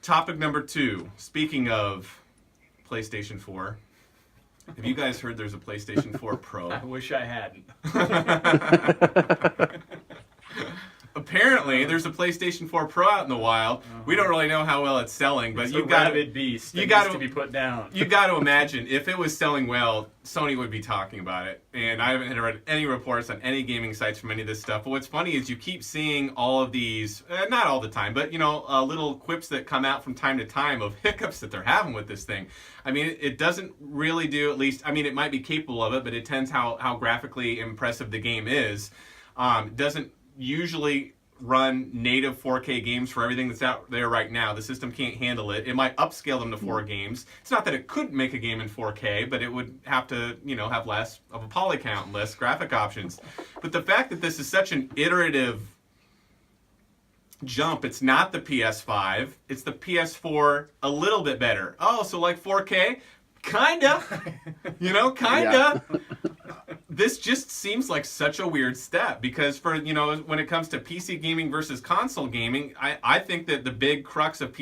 Topic number 2. Speaking of PlayStation 4, have you guys heard there's a PlayStation 4 Pro? I wish I hadn't. Apparently, there's a PlayStation 4 Pro out in the wild. We don't really know how well it's selling, but It's you a got rabid beast that you needs got to be put down. You got to imagine if it was selling well, Sony would be talking about it. And I haven't read any reports on any gaming sites from any of this stuff. But what's funny is you keep seeing all of these, not all the time, but little quips that come out from time to time of hiccups that they're having with this thing. I mean, it doesn't really do, at least, I mean, it might be capable of it, but it tends how graphically impressive the game is. Doesn't usually run native 4K games for everything that's out there right now. The system can't handle it. It might upscale them to 4 games. It's not that it couldn't make a game in 4K, but it would have to, have less of a poly count and less graphic options. But the fact that this is such an iterative jump, it's not the PS5, it's the PS4 a little bit better. Oh, so like 4K? Kinda. Kinda. Yeah. This just seems like such a weird step because when it comes to PC gaming versus console gaming, I think that the big crux of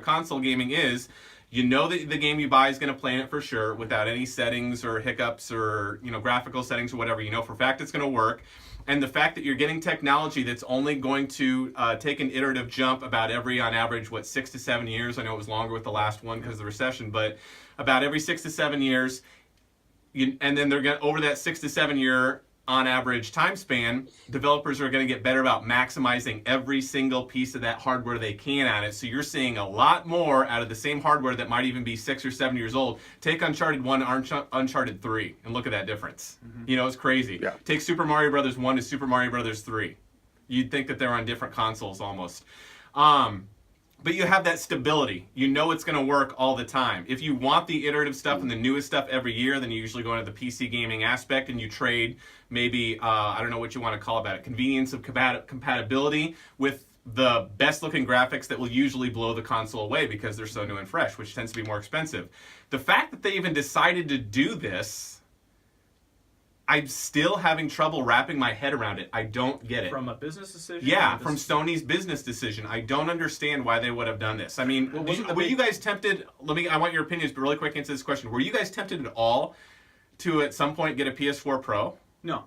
console gaming is, that the game you buy is going to play in it for sure without any settings or hiccups or, graphical settings or whatever. For a fact it's going to work. And the fact that you're getting technology that's only going to take an iterative jump about every, on average, 6 to 7 years. I know it was longer with the last one because of the recession, but about every 6 to 7 years. And then they're going over that 6 to 7 year on average time span, developers are going to get better about maximizing every single piece of that hardware they can at it. So you're seeing a lot more out of the same hardware that might even be 6 or 7 years old. Take Uncharted 1, Uncharted 3, and look at that difference. Mm-hmm. It's crazy. Yeah. Take Super Mario Brothers 1 to Super Mario Brothers 3. You'd think that they're on different consoles almost. But you have that stability. It's going to work all the time. If you want the iterative stuff and the newest stuff every year, then you usually go into the PC gaming aspect and you trade maybe, I don't know what you want to call about it, convenience of compatibility with the best looking graphics that will usually blow the console away because they're so new and fresh, which tends to be more expensive. The fact that they even decided to do this, I'm still having trouble wrapping my head around it. I don't get it. From a business decision? Yeah, from Sony's business decision. I don't understand why they would have done this. I mean, were you guys tempted, I want your opinions, but really quick answer this question. Were you guys tempted at all to at some point get a PS4 Pro? No.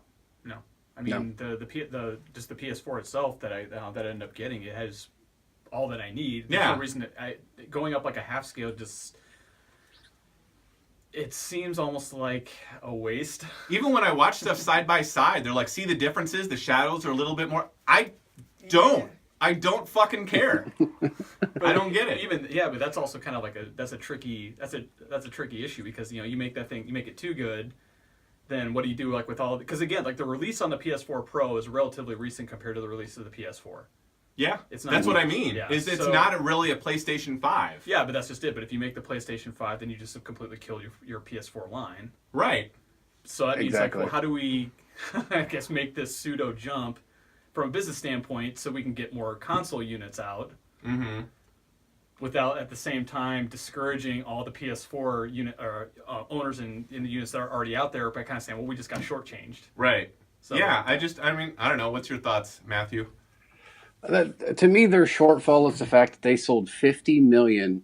I mean, the just the PS4 itself that I ended up getting, it has all that I need. There's no reason that going up like a half scale just... It seems almost like a waste. Even when I watch stuff side by side, they're like, see the differences? The shadows are a little bit more... I don't fucking care. I don't get it. But that's also kind of like a tricky issue because you make it too good. Then what do you do with all? Because again, the release on the PS4 Pro is relatively recent compared to the release of the PS4. Yeah, that's what I mean. Yeah. It's not really a PlayStation 5. Yeah, but that's just it. But if you make the PlayStation 5, then you just have completely killed your PS4 line. Right. So that means how do we, I guess, make this pseudo jump from a business standpoint so we can get more console units out without at the same time discouraging all the PS4 owners in the units that are already out there by kind of saying, well, we just got shortchanged. Right. So, yeah, I don't know. What's your thoughts, Matthew? To me, their shortfall is the fact that they sold 50 million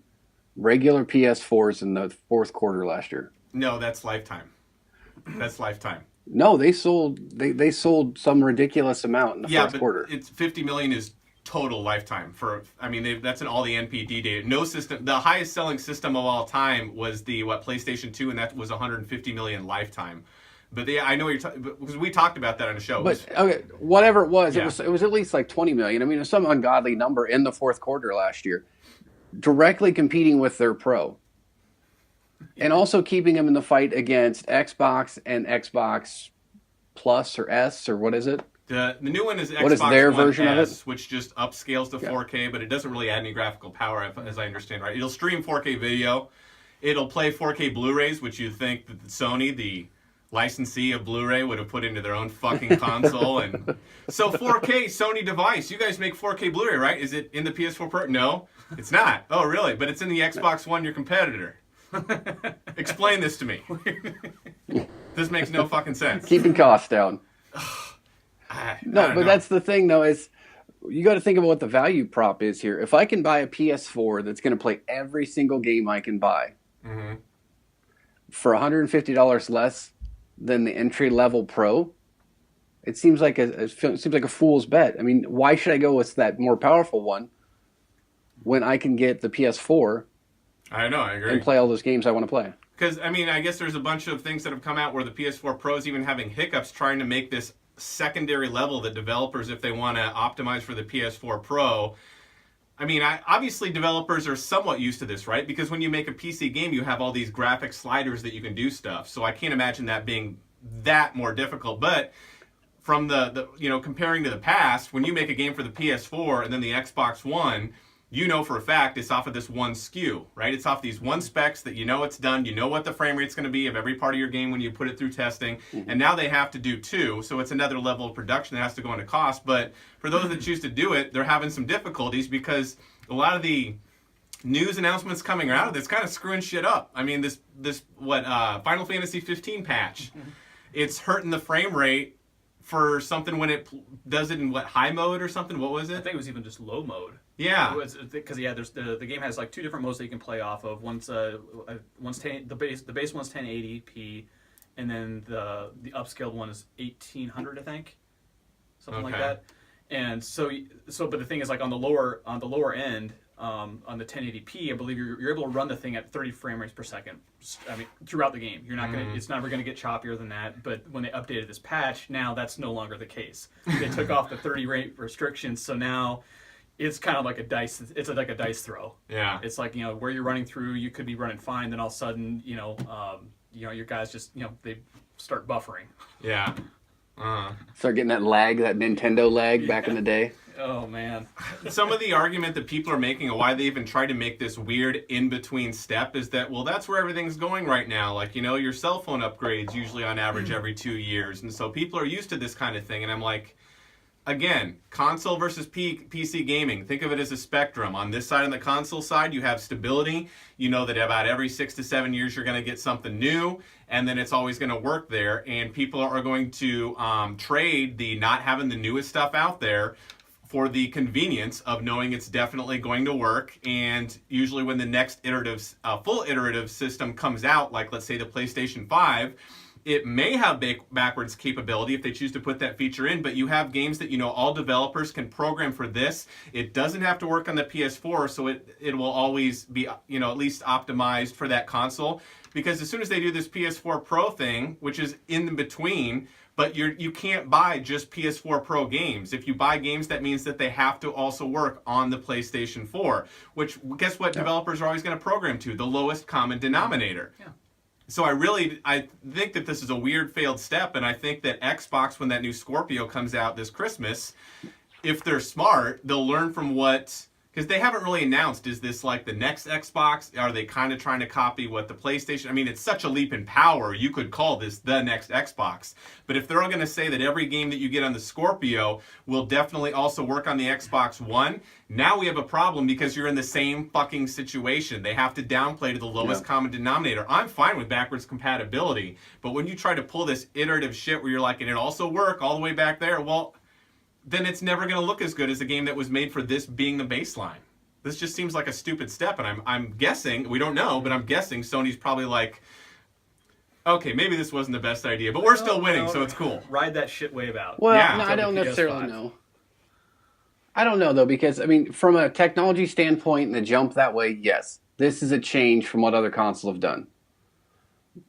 regular PS4s in the fourth quarter last year. No, that's lifetime. That's lifetime. No, they sold some ridiculous amount in the fourth quarter. It's 50 million is total lifetime that's in all the NPD data. No system, the highest selling system of all time was the PlayStation 2, and that was 150 million lifetime. But I know what you're talking, because we talked about that on the show. But whatever it was, it was at least like 20 million. I mean, it was some ungodly number in the fourth quarter last year, directly competing with their Pro, and also keeping them in the fight against Xbox and Xbox Plus or S or what is it? The new one is Xbox what is their One version S, of it? which just upscales to 4K, but it doesn't really add any graphical power, as I understand. Right? It'll stream 4K video. It'll play 4K Blu-rays, which you think that Sony, the licensee of Blu-ray, would have put into their own fucking console. And so 4K Sony device, you guys make 4K Blu-ray, right? Is it in the PS4 Pro? No, it's not. Oh, really? But it's in the Xbox One, your competitor. Explain this to me. This makes no fucking sense. Keeping costs down. No, but that's the thing, though, is you got to think about what the value prop is here. If I can buy a PS4 that's going to play every single game I can buy for $150 less than the entry level Pro, it seems like a fool's bet. I mean, why should I go with that more powerful one when I can get the PS4? I know, I agree. And play all those games I want to play. Because, I mean, I guess there's a bunch of things that have come out where the PS4 Pro is even having hiccups trying to make this secondary level that developers, if they want to optimize for the PS4 Pro. I mean, obviously developers are somewhat used to this, right? Because when you make a PC game, you have all these graphic sliders that you can do stuff. So I can't imagine that being that more difficult. But from the comparing to the past, when you make a game for the PS4 and then the Xbox One, you know for a fact it's off of this one SKU, right? It's off these one specs that you know it's done. You know what the frame rate's going to be of every part of your game when you put it through testing. And now they have to do two, so it's another level of production that has to go into cost. But for those that choose to do it, they're having some difficulties because a lot of the news announcements coming out of this kind of screwing shit up. I mean, this Final Fantasy 15 patch, it's hurting the frame rate for something when it does it in high mode or something. What was it? I think it was even just low mode. Yeah, because there's the game has like two different modes that you can play off of. One's the base one's 1080p, and then the upscaled one is 1800, I think, something like that. And so but the thing is, like on the lower end, on the 1080p, I believe you're able to run the thing at 30 frame rates per second. I mean, throughout the game, you're not it's never gonna get choppier than that. But when they updated this patch, now that's no longer the case. They took off the 30 rate restrictions, so now it's kind of like a dice. It's like a dice throw. Yeah. It's like, where you're running through, you could be running fine, then all of a sudden, your guys just, they start buffering. Yeah. Start getting that lag, that Nintendo lag back in the day. Oh, man. Some of the argument that people are making and why they even try to make this weird in-between step is that, well, that's where everything's going right now. Like, your cell phone upgrades usually on average every 2 years. And so people are used to this kind of thing. And I'm like, again, console versus PC gaming. Think of it as a spectrum. On this side, on the console side, you have stability. You know that about every 6 to 7 years, you're going to get something new, and then it's always going to work there. And people are going to trade the not having the newest stuff out there for the convenience of knowing it's definitely going to work. And usually when the next full iterative system comes out, like let's say the PlayStation 5, it may have backwards capability if they choose to put that feature in, but you have games that all developers can program for this. It doesn't have to work on the PS4, so it will always be at least optimized for that console. Because as soon as they do this PS4 Pro thing, which is in between, but you can't buy just PS4 Pro games. If you buy games, that means that they have to also work on the PlayStation 4, which guess what developers are always going to program to? The lowest common denominator. Yeah. So I think that this is a weird failed step, and I think that Xbox, when that new Scorpio comes out this Christmas, if they're smart, they'll learn from because they haven't really announced, is this like the next Xbox? Are they kind of trying to copy what the PlayStation? I mean, it's such a leap in power, you could call this the next Xbox. But if they're all going to say that every game that you get on the Scorpio will definitely also work on the Xbox One, now we have a problem because you're in the same fucking situation. They have to downplay to the lowest common denominator. I'm fine with backwards compatibility, but when you try to pull this iterative shit where you're like, and it also work all the way back there, well, then it's never going to look as good as a game that was made for this being the baseline. This just seems like a stupid step, and I'm guessing, we don't know, but I'm guessing Sony's probably like, okay, maybe this wasn't the best idea, but we're still winning, so it's cool. Ride that shit wave out. Well, no, I don't necessarily know. I don't know, though, because, I mean, from a technology standpoint and the jump that way, yes, this is a change from what other consoles have done.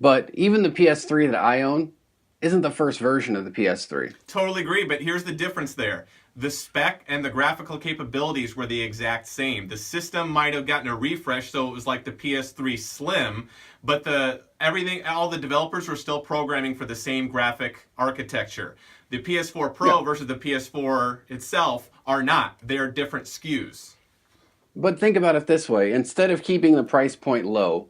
But even the PS3 that I own isn't the first version of the PS3. Totally agree, but here's the difference there. The spec and the graphical capabilities were the exact same. The system might have gotten a refresh, so it was like the PS3 Slim, but all the developers were still programming for the same graphic architecture. The PS4 Pro versus the PS4 itself are not. They're different SKUs. But think about it this way. Instead of keeping the price point low,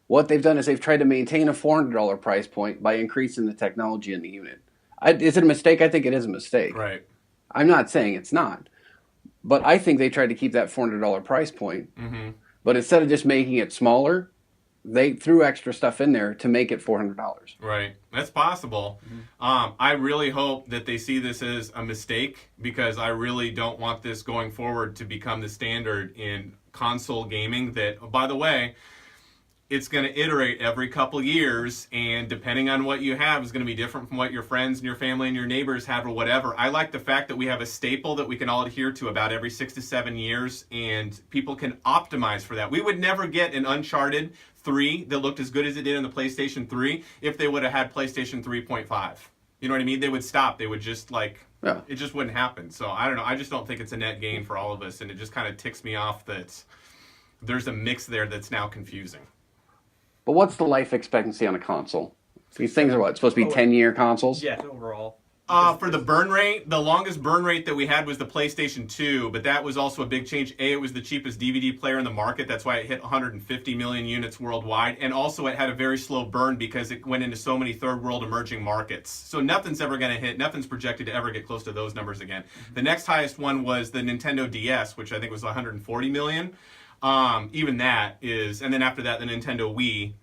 what they've done is they've tried to maintain a $400 price point by increasing the technology in the unit. Is it a mistake? I think it is a mistake. Right. I'm not saying it's not. But I think they tried to keep that $400 price point. Mm-hmm. But instead of just making it smaller, they threw extra stuff in there to make it $400. Right. That's possible. I really hope that they see this as a mistake, because I really don't want this going forward to become the standard in console gaming that, by the way, it's going to iterate every couple years, and depending on what you have is going to be different from what your friends and your family and your neighbors have or whatever. I like the fact that we have a staple that we can all adhere to about every 6 to 7 years, and people can optimize for that. We would never get an Uncharted 3 that looked as good as it did in the PlayStation 3 if they would have had PlayStation 3.5. You know what I mean? They would stop. They would just it just wouldn't happen. So I don't know. I just don't think it's a net gain for all of us, and it just kind of ticks me off that there's a mix there that's now confusing. But what's the life expectancy on a console? These things are what? Supposed to be 10-year consoles? Yeah, overall. For the burn rate, the longest burn rate that we had was the PlayStation 2, but that was also a big change. It was the cheapest DVD player in the market. That's why it hit 150 million units worldwide. And also it had a very slow burn because it went into so many third world emerging markets. So nothing's ever going to hit, nothing's projected to ever get close to those numbers again. The next highest one was the Nintendo DS, which I think was 140 million. Even that is, and then after that, the Nintendo Wii,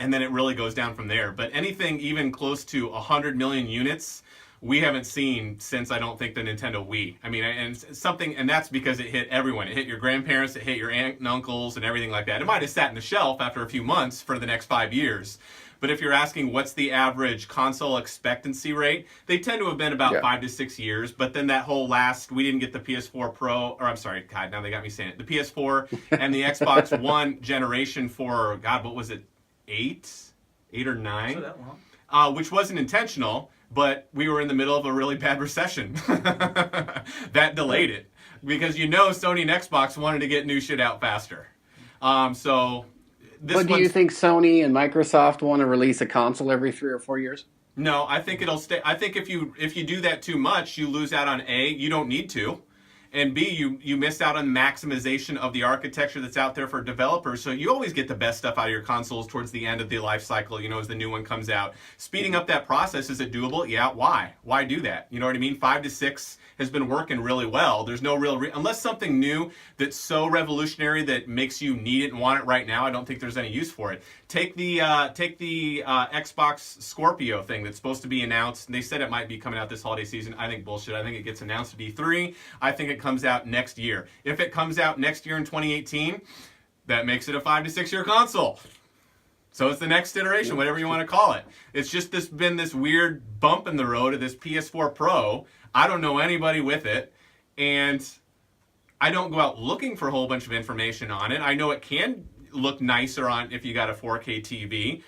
and then it really goes down from there. But anything even close to 100 million units, we haven't seen since, I don't think, the Nintendo Wii. I mean, and that's because it hit everyone. It hit your grandparents, it hit your aunt and uncles, and everything like that. It might have sat in the shelf after a few months for the next 5 years. But if you're asking what's the average console expectancy rate, they tend to have been about 5 to 6 years. But then that whole we didn't get the PS4 Pro, or I'm sorry, God, now they got me saying it. The PS4 and the Xbox One generation for, God, what was it, 8 or 9? So that long. Which wasn't intentional, but we were in the middle of a really bad recession. That delayed it. Because Sony and Xbox wanted to get new shit out faster. But do you think Sony and Microsoft want to release a console every 3 or 4 years? No, I think it'll stay. I think if you do that too much, you lose out on A, you don't need to, and B, you miss out on maximization of the architecture that's out there for developers. So you always get the best stuff out of your consoles towards the end of the life cycle, as the new one comes out. Speeding up that process, is it doable? Yeah, why? Why do that? You know what I mean? 5 to 6 has been working really well. There's no real unless something new that's so revolutionary that makes you need it and want it right now. I don't think there's any use for it. Take the Xbox Scorpio thing that's supposed to be announced. They said it might be coming out this holiday season. I think bullshit. I think it gets announced at E3. I think it comes out next year. If it comes out next year in 2018, that makes it a 5 to 6 year console. So it's the next iteration, whatever you want to call it. It's just been this weird bump in the road of this PS4 Pro. I don't know anybody with it, and I don't go out looking for a whole bunch of information on it. I know it can look nicer on if you got a 4K TV.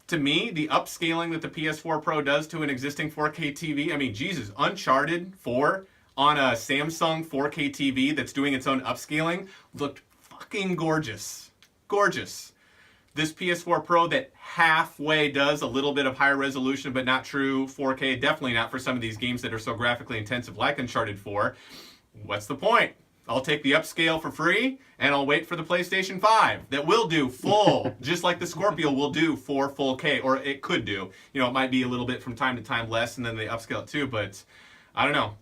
To me, the upscaling that the PS4 Pro does to an existing 4K TV, I mean, Jesus, Uncharted 4 on a Samsung 4K TV that's doing its own upscaling looked fucking gorgeous. Gorgeous. This PS4 Pro that halfway does a little bit of higher resolution but not true 4K, definitely not for some of these games that are so graphically intensive like Uncharted 4. What's the point? I'll take the upscale for free and I'll wait for the PlayStation 5 that will do full, just like the Scorpio will do for full K, or it could do. It might be a little bit from time to time less and then they upscale it too, but I don't know.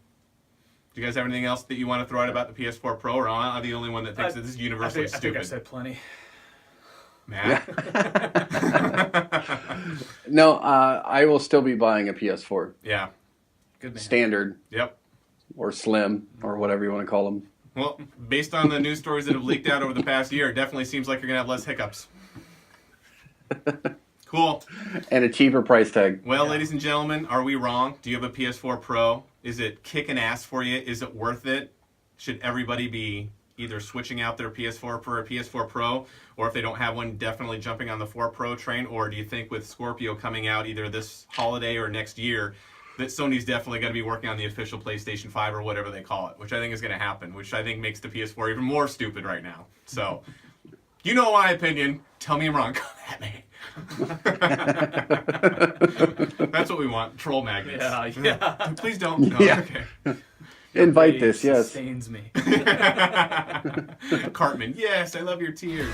Do you guys have anything else that you want to throw out about the PS4 Pro, or am I the only one that thinks that this is universally stupid? I think I said plenty. Matt? No, I will still be buying a PS4. Yeah. Good man. Standard. Yep. Or slim, or whatever you want to call them. Well, based on the news stories that have leaked out over the past year, it definitely seems like you're going to have less hiccups. Cool. And a cheaper price tag. Well, ladies and gentlemen, are we wrong? Do you have a PS4 Pro? Is it kicking ass for you? Is it worth it? Should everybody be either switching out their PS4 for a PS4 Pro, or if they don't have one, definitely jumping on the 4 Pro train? Or do you think with Scorpio coming out either this holiday or next year, that Sony's definitely going to be working on the official PlayStation 5 or whatever they call it, which I think is going to happen, which I think makes the PS4 even more stupid right now. So, you know my opinion. Tell me I'm wrong. Come at me. That's what we want. Troll magnets. Yeah. Please don't. No, Yeah. Okay. Invite this, yes. Sustains me. Cartman, yes, I love your tears.